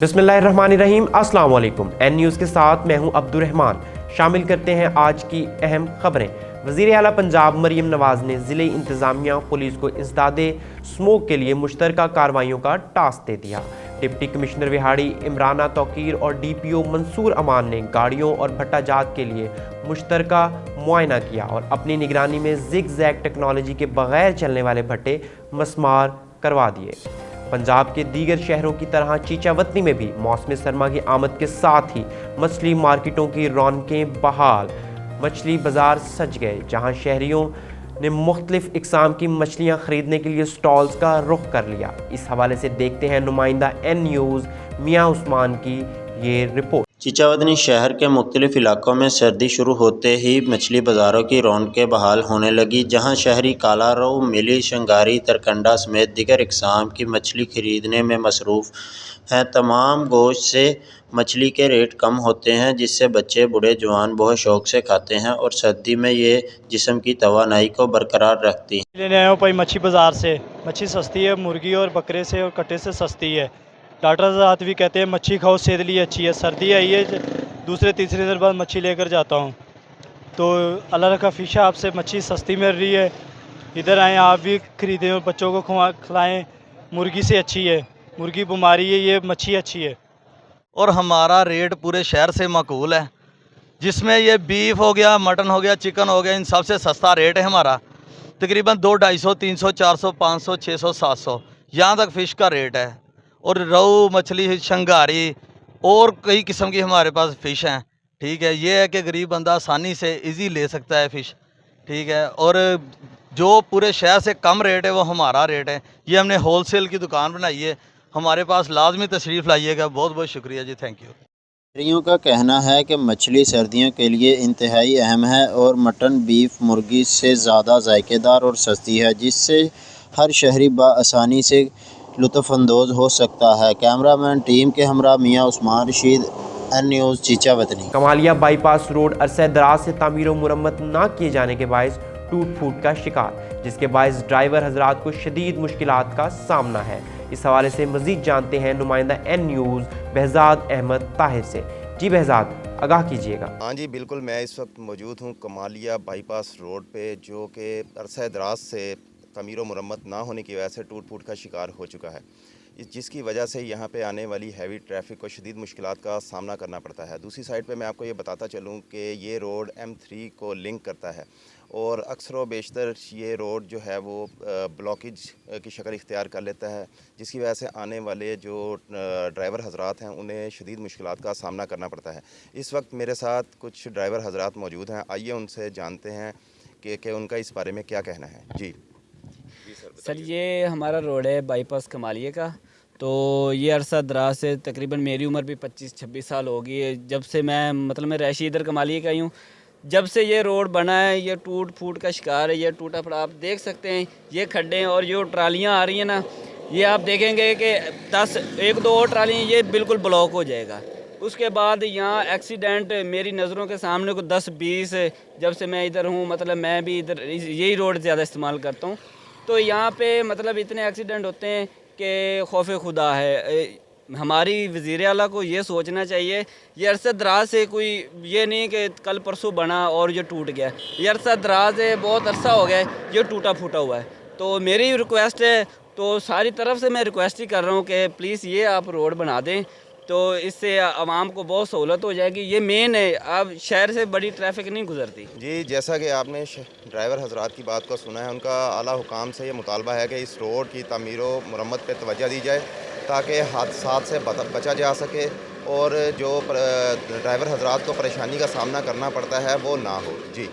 बिस्मिल्लाहिर्रहमानिर्रहीम, अस्सलाम वालेकुम। एन न्यूज़ के साथ मैं हूं अब्दुर्रहमान। शामिल करते हैं आज की अहम खबरें। वज़ीर आला पंजाब मरीम नवाज़ ने ज़िले इंतज़ामिया पुलिस को इंसदादे स्मोक के लिए मुश्तरका कार्रवाइयों का टास्क दे दिया। डिप्टी कमिश्नर विहाड़ी इमराना तौकीर और DPO मंसूर अमान ने गाड़ियों और भट्टाजात के लिए मुश्तरका मुआयना किया और अपनी निगरानी में जिग जैग टेक्नोलॉजी के बगैर चलने वाले भट्टे मस्मार करवा दिए। पंजाब के दीगर शहरों की तरह चीचावतनी में भी मौसम सरमा की आमद के साथ ही मछली मार्केटों की रौनकें बहाल। मछली बाजार सज गए, जहां शहरियों ने मुख्तलिफ इकसाम की मछलियां खरीदने के लिए स्टॉल्स का रुख कर लिया। इस हवाले से देखते हैं नुमाइंदा एन न्यूज़ मियाँ उस्मान की ये रिपोर्ट। चीचावतनी शहर के मुख्तलिफ इलाकों में सर्दी शुरू होते ही मछली बाज़ारों की रौनकें बहाल होने लगी, जहां शहरी काला रोहू, मिली, शंगारी, तरकंडा समेत दीगर इकसाम की मछली खरीदने में मसरूफ़ हैं। तमाम गोश्त से मछली के रेट कम होते हैं, जिससे बच्चे बूढ़े जवान बहुत शौक़ से खाते हैं और सर्दी में ये जिस्म की तवानाई को बरकरार रखती है। लेने आया हूँ भाई मच्छी बाज़ार से। मच्छी सस्ती है, मुर्गी और बकरे से और कट्टे से सस्ती है। डॉक्टर साहब भी कहते हैं मच्छी खाओ, सेहत लिए अच्छी है। सर्दी आई है, दूसरे तीसरे दिन बाद मच्छी लेकर जाता हूँ। तो अल्लाह का फ़िशा आपसे मच्छी सस्ती मिल रही है, इधर आएँ आप भी ख़रीदें और बच्चों को खिलाएँ। मुर्गी से अच्छी है, मुर्गी बीमारी है, ये मच्छी अच्छी है। और हमारा रेट पूरे शहर से माकूल है, जिसमें ये बीफ हो गया, मटन हो गया, चिकन हो गया, इन सबसे सस्ता रेट है हमारा। तकरीबन 200, 250, 300, 400, 500, 600, 700 यहाँ तक फ़िश का रेट है। और रोहू मछली, शंगारी और कई किस्म की हमारे पास फ़िश हैं। ठीक है, ये है कि गरीब बंदा आसानी से इजी ले सकता है फ़िश। ठीक है, और जो पूरे शहर से कम रेट है वो हमारा रेट है। ये हमने होलसेल की दुकान बनाई है, हमारे पास लाजमी तशरीफ़ लाइएगा। बहुत बहुत शुक्रिया जी, थैंक यू। शहरियों का कहना है कि मछली सर्दियों के लिए इंतहाई अहम है और मटन, बीफ, मुर्गी से ज़्यादा जायकेदार और सस्ती है, जिससे हर शहरी बआसानी से लुत्फ़अंदोज़ हो सकता है। कैमरामैन टीम के हमरा मियाँ Usman Rashid, N news Chichawatni. Kamalia bypass road अरसे दराज से तामीर व मुरम्मत न किए जाने के बायस टूट फूट का शिकार, जिसके बायस ड्राइवर हजरात को शदीद मुश्किलात का सामना है। इस हवाले से मजीद जानते हैं नुमाइंदा एन न्यूज़ बहजाद अहमद ताहिर से। जी बहजाद, आगाह कीजिएगा। हाँ जी बिल्कुल, मैं इस वक्त मौजूद हूँ कमालिया बाईपास रोड पे, जो कि अरसा दराज से तमीर व मुरम्मत ना होने की वजह से टूट फूट का शिकार हो चुका है, जिसकी वजह से यहाँ पे आने वाली हैवी ट्रैफिक को शदीद मुश्किलात का सामना करना पड़ता है। दूसरी साइड पे मैं आपको ये बताता चलूँ कि ये रोड M3 को लिंक करता है और अक्सर व बेशतर ये रोड जो है वो ब्लॉकेज की शक्ल इख्तियार कर लेता है, जिसकी वजह से आने वाले जो ड्राइवर हजरात हैं उन्हें शदीद मुश्किलात का सामना करना पड़ता है। इस वक्त मेरे साथ कुछ ड्राइवर हजरात मौजूद हैं, आइए उनसे जानते हैं कि उनका इस बारे में क्या कहना है। जी सर, ये हमारा रोड है बाईपास कमालिया का। तो ये अरसा दराज से, तकरीबन मेरी उम्र भी 25-26 साल हो गई है, जब से मैं रैशी इधर कमालिया का ही हूँ। जब से ये रोड बना है ये टूट फूट का शिकार है, ये टूटा फटा आप देख सकते हैं, ये खड्डे हैं। और जो ट्रालियाँ आ रही हैं ना, ये आप देखेंगे कि 1-2 और ट्रालियाँ ये बिल्कुल ब्लॉक हो जाएगा। उसके बाद यहाँ एक्सीडेंट मेरी नज़रों के सामने को 10-20, जब से मैं इधर हूँ, मैं भी इधर यही रोड ज़्यादा इस्तेमाल करता हूँ। तो यहाँ पे इतने एक्सीडेंट होते हैं कि खौफ खुदा है। हमारी वज़ीर आला को ये सोचना चाहिए, ये अरसा दराज से कोई ये नहीं कि कल परसों बना और ये टूट गया। ये अरसा दराज है, बहुत अरसा हो गया ये टूटा फूटा हुआ है। तो मेरी रिक्वेस्ट है, तो सारी तरफ से मैं रिक्वेस्ट ही कर रहा हूँ कि प्लीज़ ये आप रोड बना दें, तो इससे आवाम को बहुत सहूलत हो जाएगी। ये मेन है, अब शहर से बड़ी ट्रैफिक नहीं गुजरती। जी, जैसा कि आपने ड्राइवर हजरात की बात को सुना है, उनका आला हुकाम से ये मुतालबा है कि इस रोड की तामीर व मुरम्मत पर तवज्जो दी जाए, ताकि हादसात से बचा जा सके और जो ड्राइवर हजरात को परेशानी का सामना करना पड़ता है वो ना हो। जी।